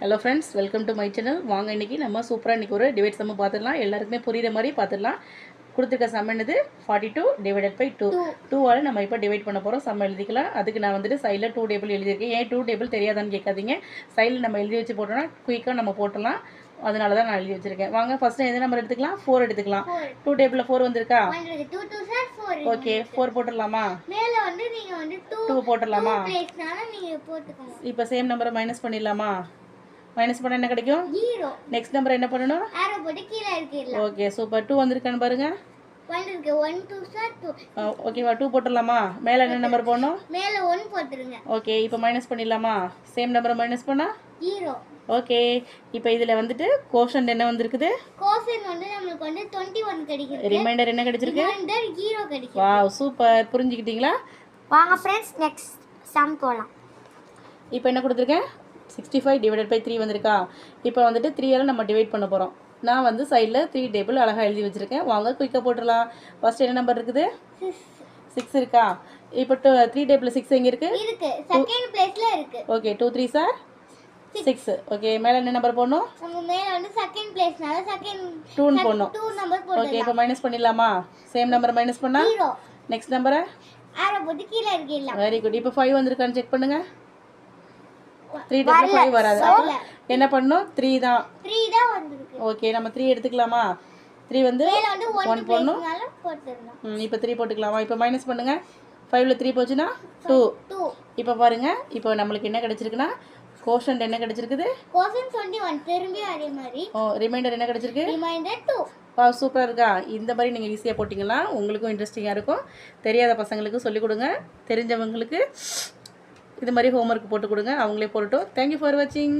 Hello friends, welcome to my channel. வாங்க இன்றைக்கி நம்ம சூப்பராக இன்றைக்கி ஒரு டிவைட் சம்ம பார்த்துடலாம். எல்லாருக்குமே புரியுற மாதிரி பார்த்துடலாம். கொடுத்துருக்க சம் என்னது 42 டிவைடட் பை 2. 2ஆல் நம்ம இப்போ டிவைட் பண்ண போகிறோம். சம் எழுதிக்கலாம். அதுக்கு நான் வந்துட்டு சைடில் 2 டேபிள் எழுதியிருக்கேன். ஏன் 2 டேபிள் தெரியாதான்னு கேட்காதீங்க. சைடில் நம்ம எழுதி வச்சு போட்டோம்னா குயிக்காக நம்ம போட்டலாம். அதனால தான் நான் எழுதி வச்சுருக்கேன். வாங்க ஃபஸ்ட்டு எந்த நம்பர் எடுத்துக்கலாம்? 4 எடுத்துக்கலாம். 2 டேபிளில் 4 வந்திருக்கா? ஓகே, 4 போட்டுடலாமா? மேலே வந்து நீங்கள் வந்து 2 போட்டுடலாமா? இப்போ சேம் நம்பரை மைனஸ் பண்ணிடலாமா? மைனஸ் பண்ண என்ன கிடைக்கும்? 0. நெக்ஸ்ட் நம்பர் என்ன பண்ணணும்? ஆரோ போட்டு கீழ இறக்கிடலாம். Okay, super. 2 வந்திருக்கான்னு பாருங்க. வந்திருக்கு. 1 2 சார் 2. ஓகேவா? 2 போட்டுடலாமா? மேலே என்ன நம்பர் போடணும்? மேலே 1 போட்டுருங்க. ஓகே, இப்போ மைனஸ் பண்ணிடலாமா? சேம் நம்பரை மைனஸ் பண்ணா 0. ஓகே, இப்போ இதில் வந்துட்டு கோஷன்ட் என்ன வந்திருக்குது? கோசன் வந்து நம்மளுக்கு வந்து 21 கிடைக்குது. ரிமைண்டர் என்ன கிடைச்சிருக்கு? ரிமைண்டர் 0 கிடைக்குது. Wow, super. புரிஞ்சுக்கிட்டீங்களா? வாங்க ஃப்ரெண்ட்ஸ், நெக்ஸ்ட் சம் போலாம். இப்போ என்ன கொடுத்துருக்கேன்? 65 டிவைடட் பை 3 வந்திருக்கா? இப்போ வந்துட்டு 3ஆல் நம்ம டிவைட் பண்ண போகிறோம். நான் வந்து சைடில் 3 டேபிள் அழகாக எழுதி வச்சுருக்கேன். வாங்க குயிக்காக போட்டுடலாம். ஃபர்ஸ்ட் என்ன நம்பர் இருக்குது? 6 இருக்கா? இப்போ 3 டேபிள் 6 எங்கே இருக்குது? இருக்கு, செகண்ட் பிளேஸ்ல இருக்கு. Okay, 2 3 sir 6. ஓகே, மேலே என்ன நம்பர் போடணும்? நம்ம மேல வந்து செகண்ட் பிளேஸ்னால செகண்ட் 2 போடணும். 2 நம்பர் போடலாம். ஓகே, இப்போ மைனஸ் பண்ணிடலாமா? சேம் நம்பர் மைனஸ் பண்ணா 0. நெக்ஸ்ட் நம்பரை ஆரோ போட்டு கீழ இறக்கிடலாம். Very good. இப்போ 5 வந்திருக்கான்னு செக் பண்ணுங்க. 3 டேபிள் 5 வராது. என்ன பண்ணணும்? 3 தான். 3 தான் வந்திருக்கு. ஓகே, நம்ம 3 எடுத்துக்கலாமா? 3 வந்து மேல வந்து 1 போடணும். பிளேஸ்னால போட்டுறலாம். இப்போ 3 போட்டுக்கலாமா? இப்போ மைனஸ் பண்ணுங்க. 5ல் 3 போச்சுன்னா 2. 2. இப்போ பாருங்க, இப்போ நம்மளுக்கு என்ன கிடைச்சிருக்குன்னா கோஷன்ட் என்ன கிடைச்சிருக்குது? கோசன் 21. திரும்பி அதே மாதிரி ரிமைண்டர் என்ன கிடைச்சிருக்கு? ரிமைண்டர் 2. சூப்பராக இருக்கா? இந்த மாதிரி நீங்கள் ஈஸியாக போட்டிங்கன்னா உங்களுக்கும் இன்ட்ரெஸ்டிங்காக இருக்கும். தெரியாத பசங்களுக்கு சொல்லிக் கொடுங்க. தெரிஞ்சவங்களுக்கு இது மாதிரி ஹோம்ஒர்க் போட்டு கொடுங்க. அவங்களே போட்டுட்டோம். தேங்க்யூ ஃபார் வாட்சிங்.